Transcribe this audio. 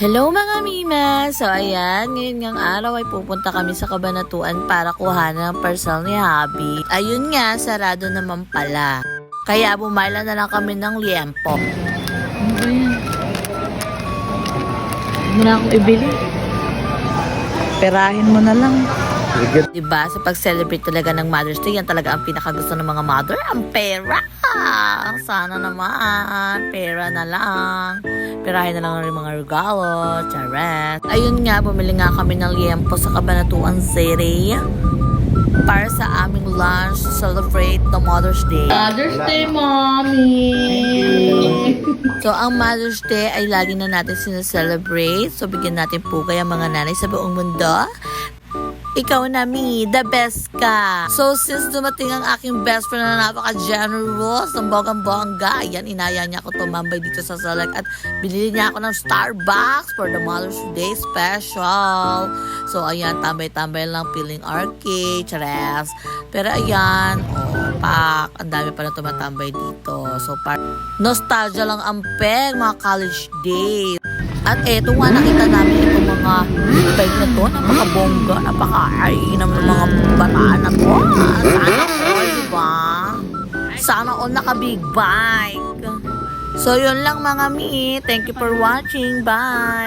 Hello mga Mima! So ayan, ngayon ngang araw ay pupunta kami sa Cabanatuan para kuhanan ng parcel ni Habi. Ayun nga, sarado naman pala. Kaya bumayla na lang kami ng liempo. Ano ba yan? Huwag mo na akong ibili. Perahin mo na lang. Diba? Sa pag-celebrate talaga ng Mother's Day, yan talaga ang pinakagusto ng mga mother, ang pera! Sana naman, pera na lang. Perahin na lang rin mga regalo, charet. Ayun nga, bumili nga kami ng liempo sa Cabanatuan City para sa aming lunch to celebrate the Mother's Day. Mother's Day, Mommy! So, ang Mother's Day ay lagi na natin sinaselebrate. So, bigyan natin po kaya mga nanay sa buong mundo. Ikaw na, Mi, the best ka. So, since dumating ang aking best friend na napaka-generous, ang bonggang-bongga, ayan, inaya niya ako tumambay dito sa Select at binili niya ako ng Starbucks for the Mother's Day special. So, ayan, tambay-tambay lang, feeling arcade, chares. Pero ayan, pak, ang dami pa na tumatambay dito. So, nostalgia lang ang peg, mga college days. At eto nga, nakita namin itong mga bike na to, napaka-bongga, napaka-ainam ng mga bataan na to. Sana all, diba? Sana all naka-big bike. So, yun lang mga mi. Thank you for watching. Bye!